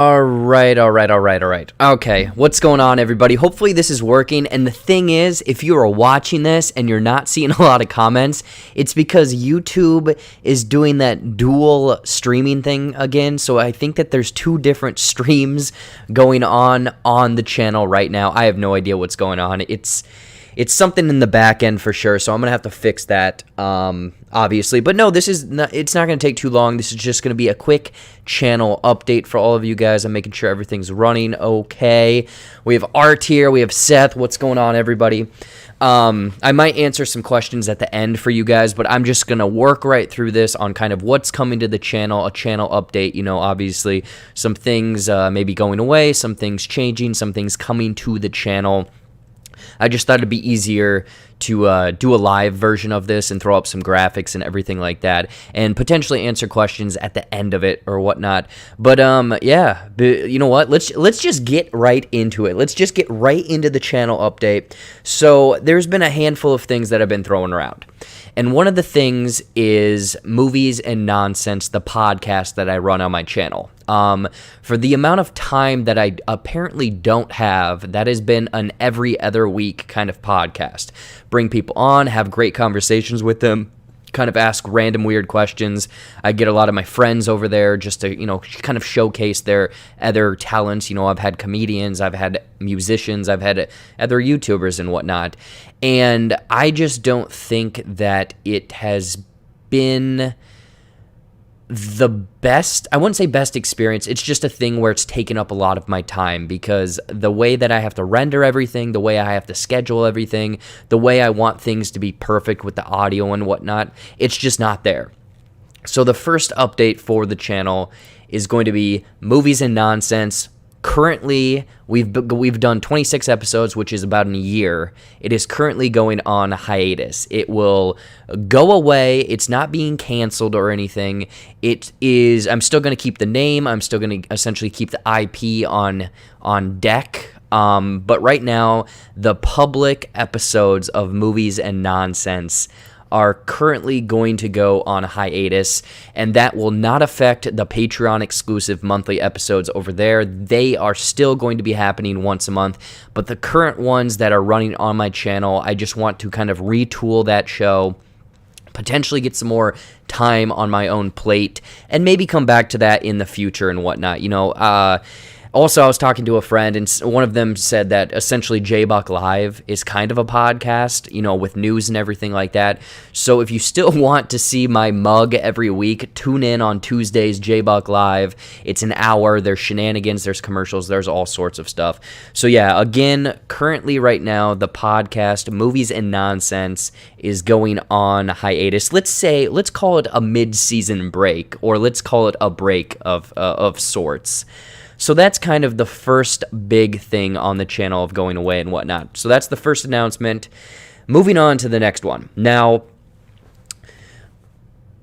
All right. Okay, what's going on, everybody? Hopefully this is working, and the thing is, if you are watching this and you're not seeing a lot of comments, it's because YouTube is doing that dual streaming thing again, so I think that there's two different streams going on the channel right now. I have no idea what's going on. It's something in the back end for sure, so I'm gonna have to fix that, obviously. But no, it's not gonna take too long. This is just gonna be a quick channel update for all of you guys. I'm making sure everything's running okay. We have Art here. We have Seth. What's going on, everybody? I might answer some questions at the end for you guys, but I'm just gonna work right through this on kind of what's coming to the channel, a channel update. You know, obviously some things maybe going away, some things changing, some things coming to the channel. I just thought it'd be easier to do a live version of this and throw up some graphics and everything like that, and potentially answer questions at the end of it or whatnot. But yeah, you know what? Let's just get right into it. Let's just get right into the channel update. So there's been a handful of things that have been thrown around. And one of the things is Movies and Nonsense, the podcast that I run on my channel. For the amount of time that I apparently don't have, that has been an every other week kind of podcast. Bring people on, have great conversations with them, kind of ask random weird questions. I get a lot of my friends over there just to, you know, kind of showcase their other talents. You know, I've had comedians, I've had musicians, I've had other YouTubers and whatnot. And I just don't think that it has been the best, I wouldn't say best experience. It's just a thing where it's taken up a lot of my time because the way that I have to render everything, the way I have to schedule everything, the way I want things to be perfect with the audio and whatnot, it's just not there. So the first update for the channel is going to be Movies and Nonsense. Currently, we've done 26 episodes, which is about a year. It is currently going on hiatus. It will go away. It's not being canceled or anything. It is. I'm still going to keep the name. I'm still going to essentially keep the IP on deck. But right now, the public episodes of Movies and Nonsense are currently going to go on hiatus, and that will not affect the Patreon exclusive monthly episodes over there. They are still going to be happening once a month, but the current ones that are running on my channel, I just want to kind of retool that show, potentially get some more time on my own plate, and maybe come back to that in the future and whatnot. You know, also, I was talking to a friend, and one of them said that essentially JBuck Live is kind of a podcast, you know, with news and everything like that. So if you still want to see my mug every week, tune in on Tuesdays, JBuck Live. It's an hour. There's shenanigans, there's commercials, there's all sorts of stuff. So yeah, again, currently right now, the podcast Movies and Nonsense is going on hiatus. Let's call it a mid-season break, or let's call it a break of sorts. So that's kind of the first big thing on the channel of going away and whatnot. So that's the first announcement. Moving on to the next one. Now,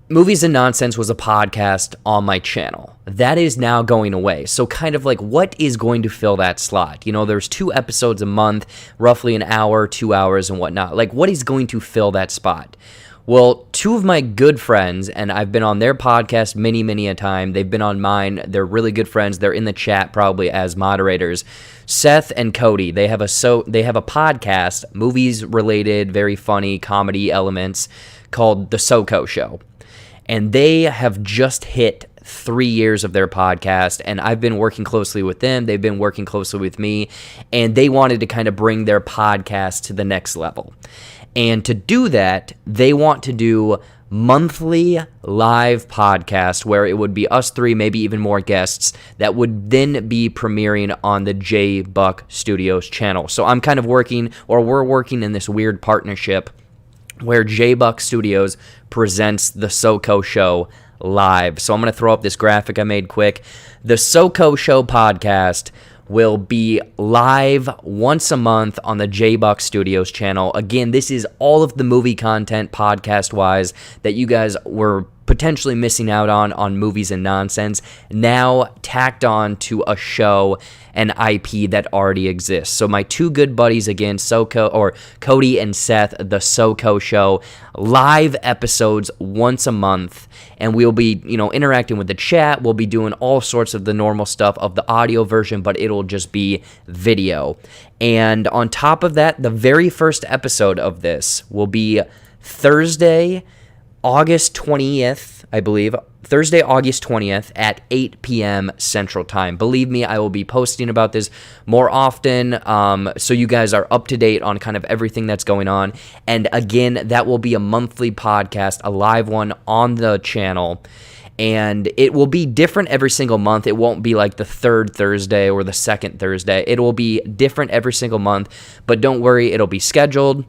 Movies and Nonsense was a podcast on my channel. That is now going away. So kind of like, what is going to fill that slot? You know, there's 2 episodes a month, roughly an hour, 2 hours and whatnot. Like, what is going to fill that spot? Well, 2 of my good friends, and I've been on their podcast many a time. They've been on mine. They're really good friends. They're in the chat probably as moderators. Seth and Cody, they have a podcast, movies related, very funny comedy elements, called the Soco Show. And they have just hit 3 years of their podcast, and I've been working closely with them. They've been working closely with me, and they wanted to kind of bring their podcast to the next level. And to do that, they want to do monthly live podcast where it would be us 3, maybe even more guests, that would then be premiering on the JBuck Studios channel. So I'm kind of working, or we're working in this weird partnership where JBuck Studios presents the Soco Show live. So I'm going to throw up this graphic I made quick. The Soco Show podcast will be live once a month on the JBuck Studios channel. Again, this is all of the movie content podcast-wise that you guys were potentially missing out on movies and nonsense, now tacked on to a show, an IP that already exists. So my two good buddies again, Cody and Seth, the Soco Show, live episodes once a month, and we'll be, interacting with the chat. We'll be doing all sorts of the normal stuff of the audio version, but it'll just be video. And on top of that, the very first episode of this will be Thursday, August 20th, I believe. Thursday, August 20th at 8 p.m. Central Time. Believe me, I will be posting about this more often, so you guys are up to date on kind of everything that's going on. And again, that will be a monthly podcast, a live one on the channel. And it will be different every single month. It won't be like the third Thursday or the second Thursday. It will be different every single month. But don't worry, it'll be scheduled.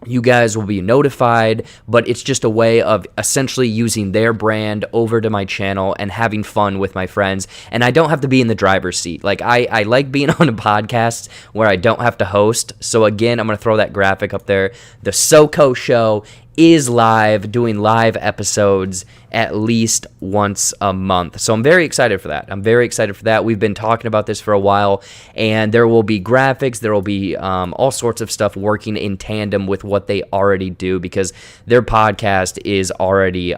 You guys will be notified, but it's just a way of essentially using their brand over to my channel and having fun with my friends. And I don't have to be in the driver's seat. Like, I like being on a podcast where I don't have to host. So again, I'm going to throw that graphic up there. The Soco Show is live, doing live episodes at least once a month. So I'm very excited for that. We've been talking about this for a while, and there will be graphics, there will be all sorts of stuff working in tandem with what they already do, because their podcast is already,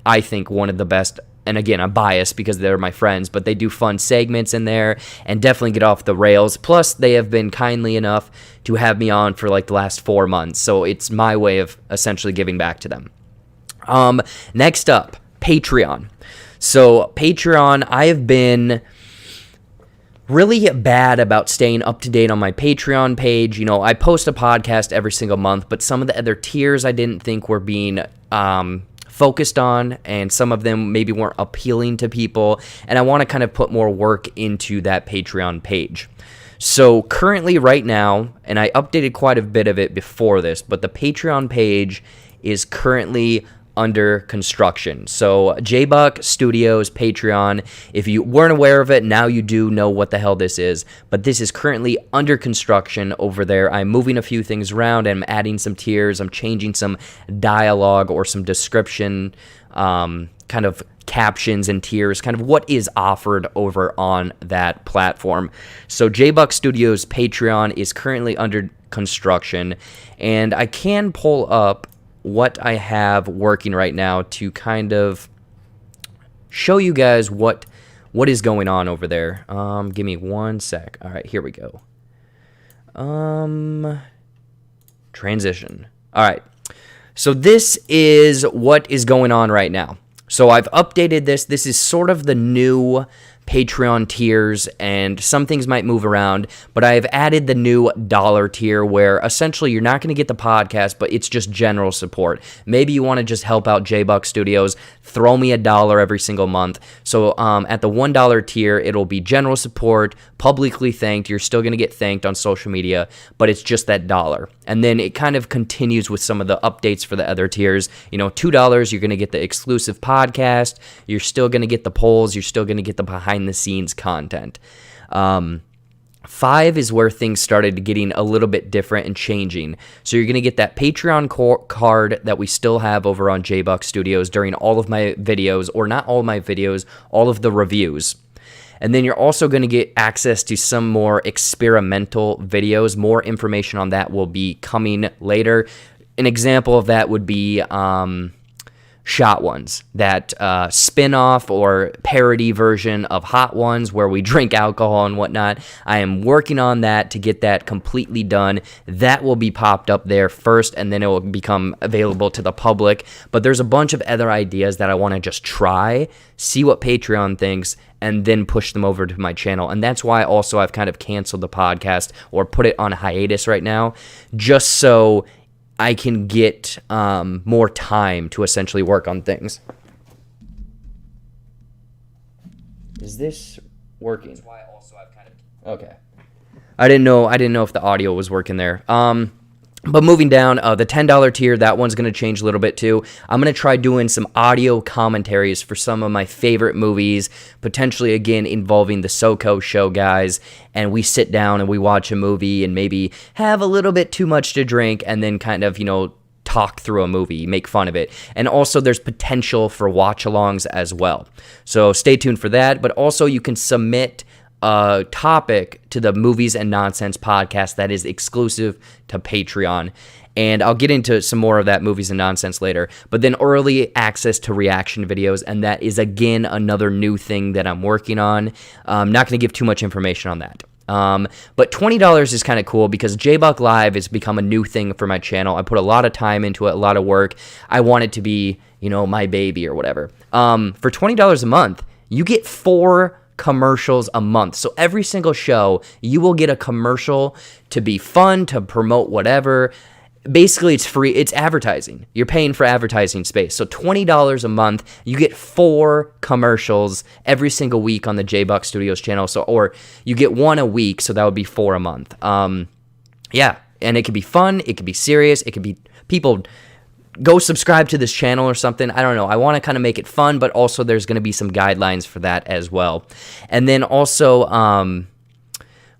I think, one of the best. And again, I'm biased because they're my friends, but they do fun segments in there and definitely get off the rails. Plus, they have been kindly enough to have me on for like the last 4 months. So it's my way of essentially giving back to them. Next up, Patreon. So Patreon, I have been really bad about staying up to date on my Patreon page. I post a podcast every single month, but some of the other tiers I didn't think were being focused on, and some of them maybe weren't appealing to people, and I want to kind of put more work into that Patreon page. So currently right now, and I updated quite a bit of it before this, but the Patreon page is currently under construction. So JBuck Studios Patreon, if you weren't aware of it, now you do know what the hell this is, but this is currently under construction over there. I'm moving a few things around, and I'm adding some tiers, I'm changing some dialogue or some description, kind of captions and tiers, kind of what is offered over on that platform. So JBuck Studios Patreon is currently under construction, and I can pull up what I have working right now to kind of show you guys what is going on over there. Give me one sec. All right, here we go. Transition. All right. So this is what is going on right now. So I've updated this. This is sort of the new Patreon tiers, and some things might move around, but I have added the new $1 tier where essentially you're not going to get the podcast, but it's just general support. Maybe you want to just help out JBuck Studios, throw me $1 every single month. So at the $1 tier, it'll be general support, publicly thanked. You're still going to get thanked on social media, but it's just that $1. And then it kind of continues with some of the updates for the other tiers. $2, you're going to get the exclusive podcast. You're still going to get the polls. You're still going to get the behind-the-scenes content. 5 is where things started getting a little bit different and changing. So you're going to get that Patreon card that we still have over on JBuck Studios during all of my videos, or not all of my videos, all of the reviews. And then you're also going to get access to some more experimental videos. More information on that will be coming later. An example of that would be Shot Ones, that spin-off or parody version of Hot Ones where we drink alcohol and whatnot. I am working on that to get that completely done. That will be popped up there first, and then it will become available to the public. But there's a bunch of other ideas that I want to just try, see what Patreon thinks, and then push them over to my channel. And that's why also I've kind of canceled the podcast or put it on hiatus right now, just so I can get more time to essentially work on things. Is this working? That's why also I've kind of... Okay. I didn't know if the audio was working there. But moving down, the $10 tier, that one's going to change a little bit too. I'm going to try doing some audio commentaries for some of my favorite movies, potentially, again, involving the Soco Show guys, and we sit down and we watch a movie and maybe have a little bit too much to drink and then kind of, talk through a movie, make fun of it. And also there's potential for watch-alongs as well. So stay tuned for that. But also you can submit a topic to the Movies and Nonsense podcast that is exclusive to Patreon. And I'll get into some more of that Movies and Nonsense later. But then early access to reaction videos, and that is, again, another new thing that I'm working on. I'm not going to give too much information on that. But $20 is kind of cool because JBuck Live has become a new thing for my channel. I put a lot of time into it, a lot of work. I want it to be, my baby or whatever. For $20 a month, you get 4 commercials a month. So every single show, you will get a commercial to be fun, to promote whatever. Basically, it's free. It's advertising. You're paying for advertising space. So $20 a month, you get 4 commercials every single week on the JBuck Studios channel. Or you get 1 a week, so that would be 4 a month. Yeah, and it could be fun. It could be serious. It could be people go subscribe to this channel or something. I don't know. I want to kind of make it fun, but also there's going to be some guidelines for that as well. And then also,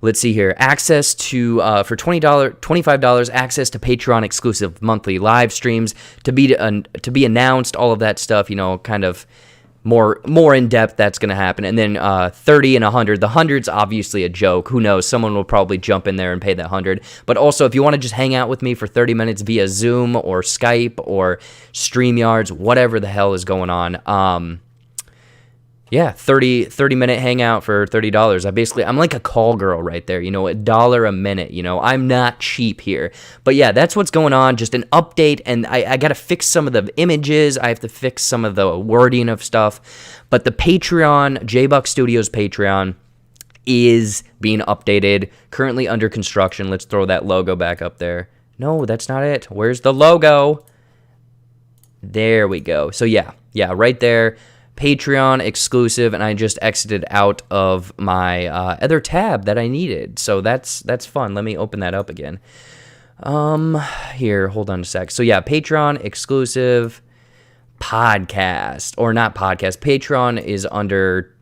let's see here. Access to, for $25, access to Patreon exclusive monthly live streams to be announced, all of that stuff, kind of more in depth that's going to happen. And then 30 and 100. The 100's obviously a joke. Who knows? Someone will probably jump in there and pay that 100. But also, if you want to just hang out with me for 30 minutes via Zoom or Skype or StreamYards, whatever the hell is going on, yeah, 30-minute hangout for $30. I'm like a call girl right there, $1 a minute, I'm not cheap here. But yeah, that's what's going on, just an update, and I got to fix some of the images, I have to fix some of the wording of stuff, but the Patreon, JBuck Studios Patreon, is being updated, currently under construction. Let's throw that logo back up there. No, that's not it. Where's the logo? There we go. So yeah, right there. Patreon exclusive, and I just exited out of my other tab that I needed. So that's fun. Let me open that up again. Here, hold on a sec. So yeah, Patreon exclusive podcast, or not podcast. Patreon is under,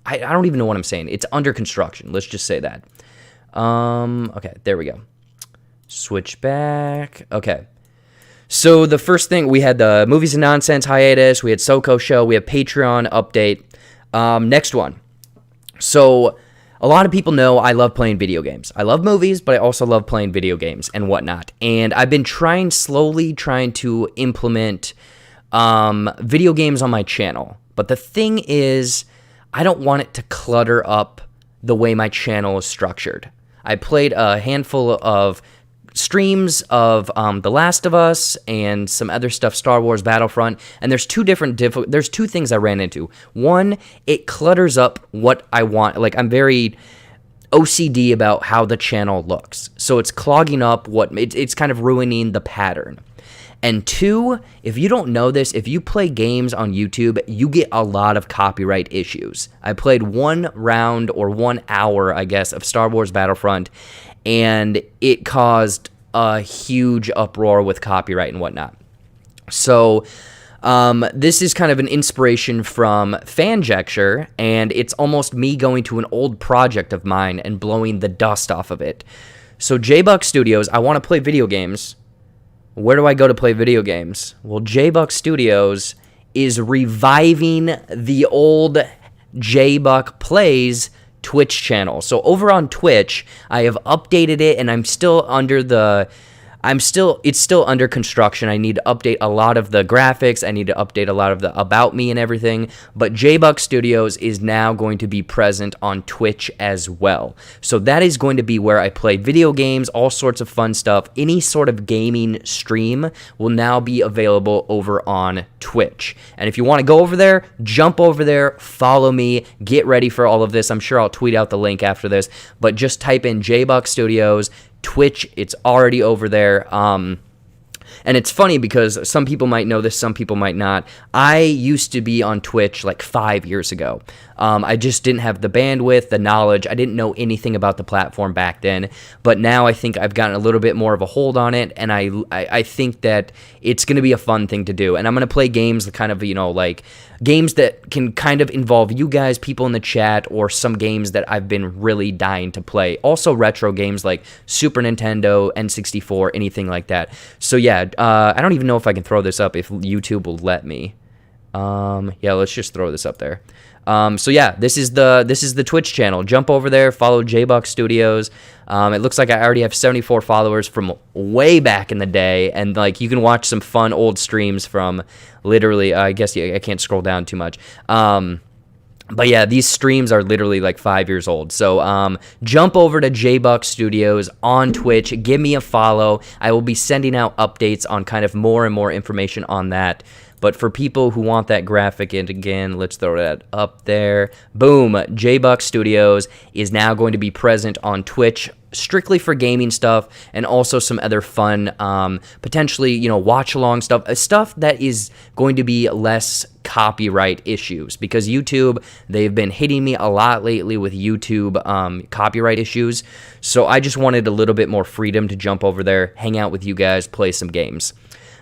I don't even know what I'm saying. It's under construction. Let's just say that. Okay, there we go. Switch back. Okay. So the first thing, we had the Movies and Nonsense hiatus, we had Soco Show, we have Patreon update. Next one. So a lot of people know I love playing video games. I love movies, but I also love playing video games and whatnot. And I've been slowly trying to implement video games on my channel. But the thing is, I don't want it to clutter up the way my channel is structured. I played a handful of streams of The Last of Us and some other stuff, Star Wars Battlefront, and there's two things I ran into. One, it clutters up what I want. Like, I'm very OCD about how the channel looks, so it's clogging up it's kind of ruining the pattern. And 2, if you don't know this, if you play games on YouTube, you get a lot of copyright issues. I played 1 round or 1 hour, I guess, of Star Wars Battlefront, and it caused a huge uproar with copyright and whatnot. So this is kind of an inspiration from Fanjecture, and it's almost me going to an old project of mine and blowing the dust off of it. So JBuck Studios, I want to play video games. Where do I go to play video games? Well, JBuck Studios is reviving the old JBuck Plays Twitch channel. So over on Twitch, I have updated it, and it's still under construction. I need to update a lot of the graphics. I need to update a lot of the about me and everything. But JBuck Studios is now going to be present on Twitch as well. So that is going to be where I play video games, all sorts of fun stuff. Any sort of gaming stream will now be available over on Twitch. And if you want to go over there, jump over there, follow me, get ready for all of this. I'm sure I'll tweet out the link after this, but just type in JBuck Studios, Twitch, it's already over there. And it's funny because some people might know this, some people might not. I used to be on Twitch like 5 years ago. I just didn't have the bandwidth, the knowledge. I didn't know anything about the platform back then. But now I think I've gotten a little bit more of a hold on it, and I think that it's going to be a fun thing to do. And I'm going to play games kind of, like games that can kind of involve you guys, people in the chat, or some games that I've been really dying to play. Also retro games like Super Nintendo, N64, anything like that. So yeah, I don't even know if I can throw this up if YouTube will let me. Yeah, let's just throw this up there. So yeah, this is the Twitch channel. Jump over there, follow JBuck Studios. It looks like I already have 74 followers from way back in the day, and like you can watch some fun old streams from literally. I guess I can't scroll down too much. But yeah, these streams are literally like 5 years old. So jump over to JBuck Studios on Twitch. Give me a follow. I will be sending out updates on kind of more and more information on that. But for people who want that graphic, and again, let's throw that up there. Boom. JBuck Studios is now going to be present on Twitch strictly for gaming stuff and also some other fun, potentially, watch-along stuff that is going to be less copyright issues, because YouTube, they've been hitting me a lot lately with YouTube copyright issues. So I just wanted a little bit more freedom to jump over there, hang out with you guys, play some games.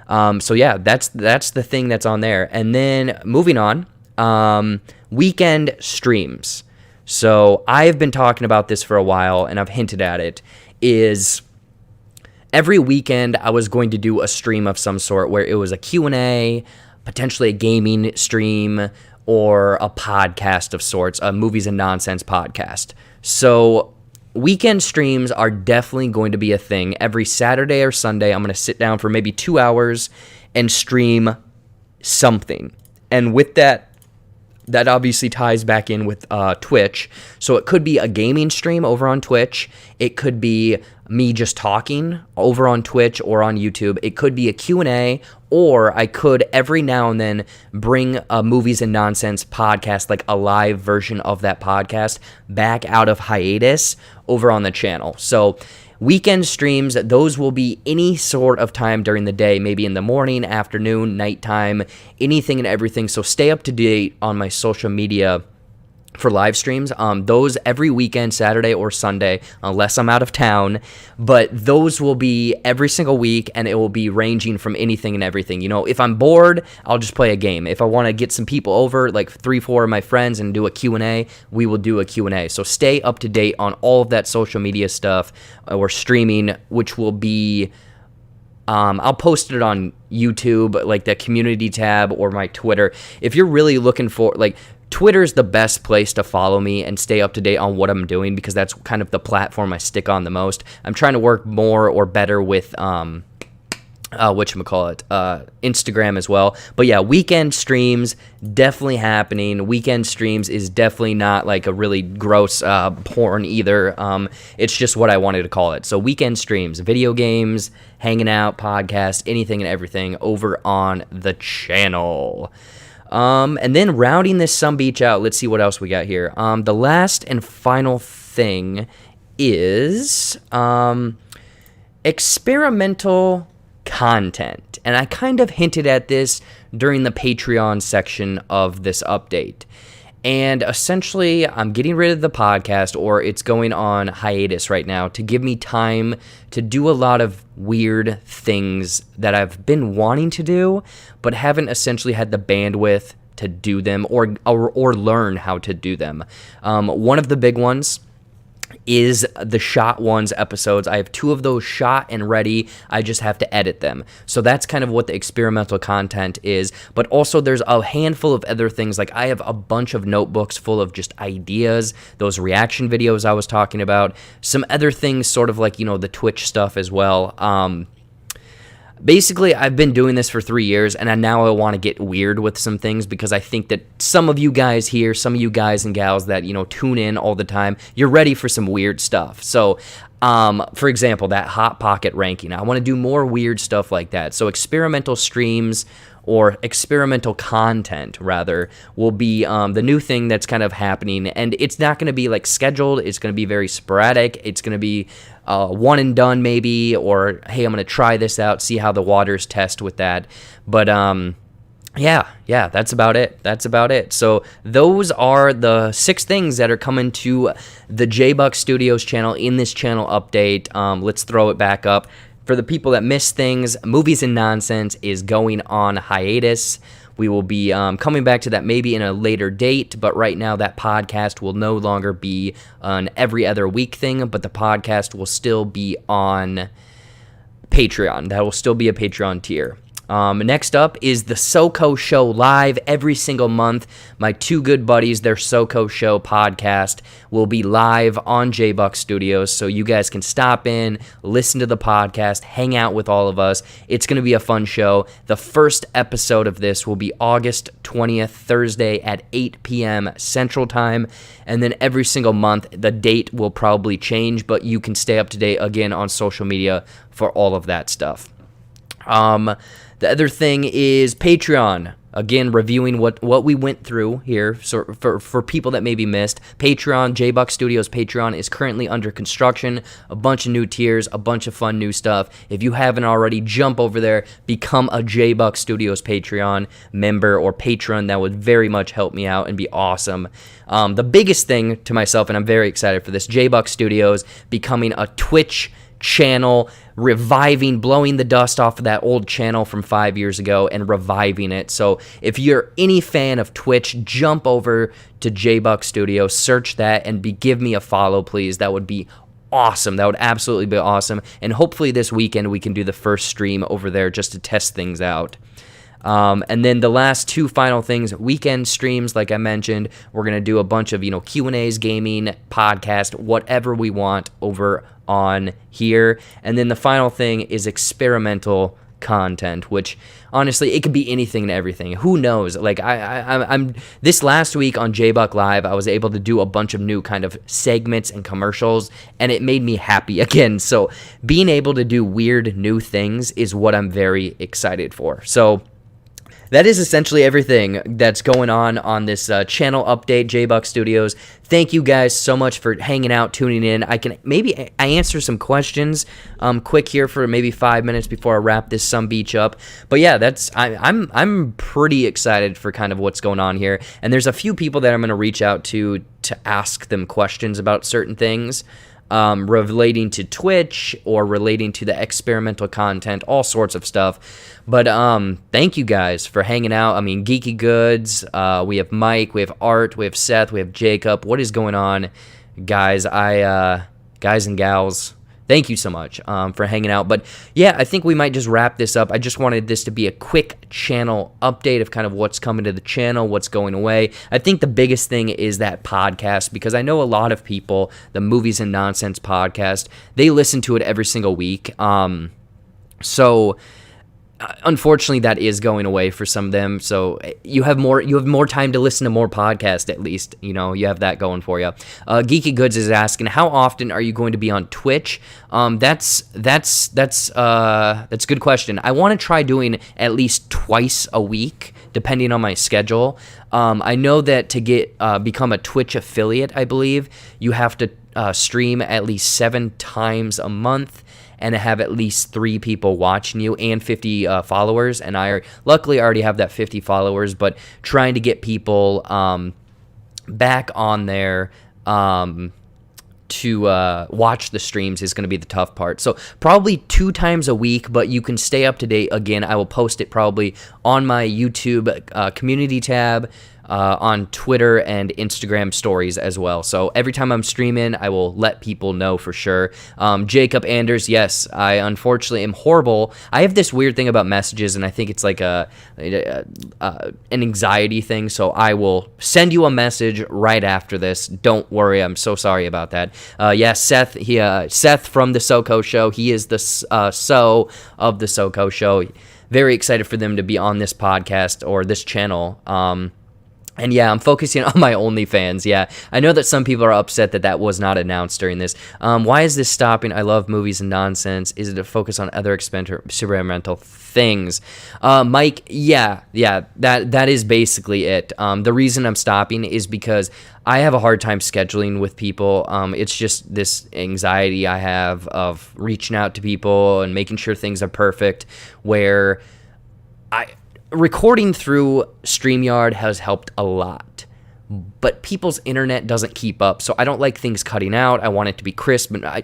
So yeah, that's the thing that's on there. And then moving on, weekend streams. So I've been talking about this for a while, and I've hinted at it, is every weekend I was going to do a stream of some sort where it was a Q&A, potentially a gaming stream, or a podcast of sorts, a movies and nonsense podcast. So weekend streams are definitely going to be a thing. Every Saturday or Sunday, I'm going to sit down for maybe 2 hours and stream something. And with that obviously ties back in with Twitch. So it could be a gaming stream over on Twitch. It could be me just talking over on Twitch or on YouTube. It could be a Q&A, or I could every now and then bring a movies and nonsense podcast, like a live version of that podcast, back out of hiatus over on the channel. So weekend streams, those will be any sort of time during the day, maybe in the morning, afternoon, nighttime, anything and everything. So stay up to date on my social media for live streams. Those every weekend, Saturday or Sunday, unless I'm out of town. But those will be every single week, and it will be ranging from anything and everything. If I'm bored, I'll just play a game. If I want to get some people over, like 3-4 of my friends, and do a Q&A, we will do a Q&A. So stay up to date on all of that social media stuff or streaming, which will be... I'll post it on YouTube, like the community tab, or my Twitter. If you're really looking for, like, Twitter's the best place to follow me and stay up to date on what I'm doing, because that's kind of the platform I stick on the most. I'm trying to work more or better with Instagram as well. But yeah, weekend streams definitely happening. Weekend streams is definitely not like a really gross porn either. It's just what I wanted to call it. So weekend streams, video games, hanging out, podcast, anything and everything over on the channel. And then rounding this sumbitch out, let's see what else we got here. The last and final thing is experimental content. And I kind of hinted at this during the Patreon section of this update. And essentially, I'm getting rid of the podcast, or it's going on hiatus right now, to give me time to do a lot of weird things that I've been wanting to do, but haven't essentially had the bandwidth to do them or learn how to do them. One of the big ones is the Shot Ones episodes. I have 2 of those shot and ready. I just have to edit them. So that's kind of what the experimental content is. But also there's a handful of other things. Like I have a bunch of notebooks full of just ideas, those reaction videos I was talking about, some other things sort of like, the Twitch stuff as well. Basically, I've been doing this for 3 years, and now I want to get weird with some things, because I think that some of you guys here, some of you guys and gals that, tune in all the time, you're ready for some weird stuff. So, for example, that Hot Pocket ranking, I want to do more weird stuff like that. So experimental streams, or experimental content, rather, will be the new thing that's kind of happening. And it's not going to be, like, scheduled. It's going to be very sporadic. It's going to be one and done, maybe, or, hey, I'm going to try this out, see how the waters test with that. But, yeah, that's about it. So those are the 6 things that are coming to the JBuck Studios channel in this channel update. Let's throw it back up. For the people that miss things, Movies and Nonsense is going on hiatus. We will be coming back to that maybe in a later date, but right now that podcast will no longer be an every other week thing, but the podcast will still be on Patreon. That will still be a Patreon tier. Next up is the Soco Show live every single month. My two good buddies, their Soco Show podcast, will be live on JBuck Studios, so you guys can stop in, listen to the podcast, hang out with all of us. It's going to be a fun show. The first episode of this will be August 20th, Thursday at 8 p.m. Central Time, and then every single month, the date will probably change, but you can stay up to date again on social media for all of that stuff. The other thing is Patreon. Again, reviewing what we went through here. So for people that maybe missed, Patreon, JBuck Studios Patreon is currently under construction. A bunch of new tiers, a bunch of fun new stuff. If you haven't already, jump over there, become a JBuck Studios Patreon member or patron. That would very much help me out and be awesome. The biggest thing to myself, and I'm very excited for this, JBuck Studios becoming a Twitch channel, reviving, blowing the dust off of that old channel from 5 years ago and reviving it. So if you're any fan of Twitch, jump over to JBuck Studio, search that, and give me a follow, please. That would be awesome. That would absolutely be awesome. And hopefully this weekend we can do the first stream over there just to test things out. And then the last two final things, weekend streams, like I mentioned, we're going to do a bunch of, Q&As, gaming, podcast, whatever we want over on here. And then the final thing is experimental content, which honestly, it could be anything and everything. Who knows? Like I'm this last week on JBuck Live, I was able to do a bunch of new kind of segments and commercials, and it made me happy again. So being able to do weird new things is what I'm very excited for. So that is essentially everything that's going on this channel update, JBuck Studios. Thank you guys so much for hanging out, tuning in. I answer some questions quick here for maybe 5 minutes before I wrap this some beach up. But yeah, I'm pretty excited for kind of what's going on here. And there's a few people that I'm going to reach out to ask them questions about certain things. Relating to Twitch or relating to the experimental content, all sorts of stuff. But thank you guys for hanging out. I mean, Geeky Goods, we have Mike, we have Art, we have Seth, we have Jacob. What is going on, guys? Guys and gals, thank you so much for hanging out. But yeah, I think we might just wrap this up. I just wanted this to be a quick channel update of kind of what's coming to the channel, what's going away. I think the biggest thing is that podcast, because I know a lot of people, the Movies and Nonsense podcast, they listen to it every single week. So unfortunately, that is going away for some of them. So you have more time to listen to more podcasts. At least you have that going for you. Geeky Goods is asking, how often are you going to be on Twitch? That's a good question. I want to try doing at least twice a week, depending on my schedule. I know that to become a Twitch affiliate, I believe you have to stream at least 7 times a month and have at least 3 people watching you and 50 followers. And I luckily already have that 50 followers, but trying to get people back on there to watch the streams is going to be the tough part. So probably 2 times a week, but you can stay up to date. Again, I will post it probably on my YouTube community tab, on Twitter and Instagram stories as well. So every time I'm streaming, I will let people know for sure. Jacob Anders, yes, I unfortunately am horrible. I have this weird thing about messages, and I think it's like an anxiety thing. So I will send you a message right after this. Don't worry, I'm so sorry about that. Seth, Seth from the Soco Show. He is the So of the Soco Show. Very excited for them to be on this podcast or this channel. And yeah, I'm focusing on my OnlyFans. Yeah, I know that some people are upset that was not announced during this. Why is this stopping? I love Movies and Nonsense. Is it a focus on other experimental things? Mike, yeah, that is basically it. The reason I'm stopping is because I have a hard time scheduling with people. It's just this anxiety I have of reaching out to people and making sure things are perfect, where recording through StreamYard has helped a lot, but people's internet doesn't keep up, so I don't like things cutting out. I want it to be crisp, and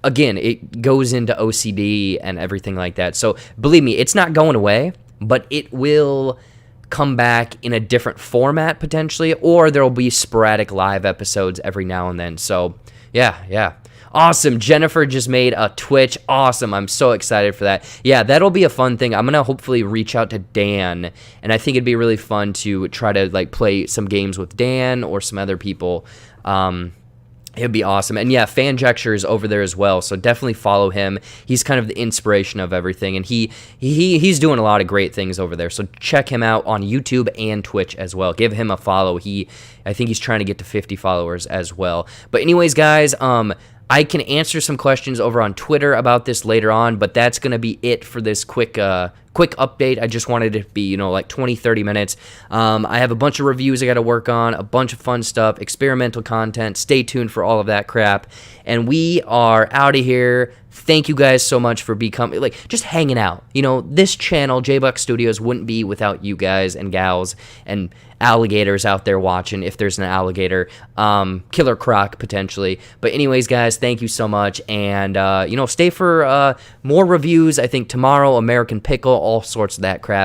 again, it goes into OCD and everything like that. So believe me, it's not going away, but it will come back in a different format potentially, or there'll be sporadic live episodes every now and then. So yeah. Awesome. Jennifer just made a Twitch. Awesome. I'm so excited for that. Yeah, that'll be a fun thing. I'm going to hopefully reach out to Dan, and I think it'd be really fun to try to like play some games with Dan or some other people. It'd be awesome. And yeah, Fanjecture is over there as well, so definitely follow him. He's kind of the inspiration of everything, and he's doing a lot of great things over there. So check him out on YouTube and Twitch as well. Give him a follow. I think he's trying to get to 50 followers as well. But anyways, guys, I can answer some questions over on Twitter about this later on, but that's going to be it for this quick update. I just wanted it to be, like 20, 30 minutes. I have a bunch of reviews I got to work on, a bunch of fun stuff, experimental content. Stay tuned for all of that crap. And we are out of here. Thank you guys so much for becoming, just hanging out. This channel, JBuck Studios, wouldn't be without you guys and gals and alligators out there watching, if there's an alligator, killer croc potentially. But anyways, guys, thank you so much, and stay for more reviews. I think tomorrow, American Pickle, all sorts of that crap.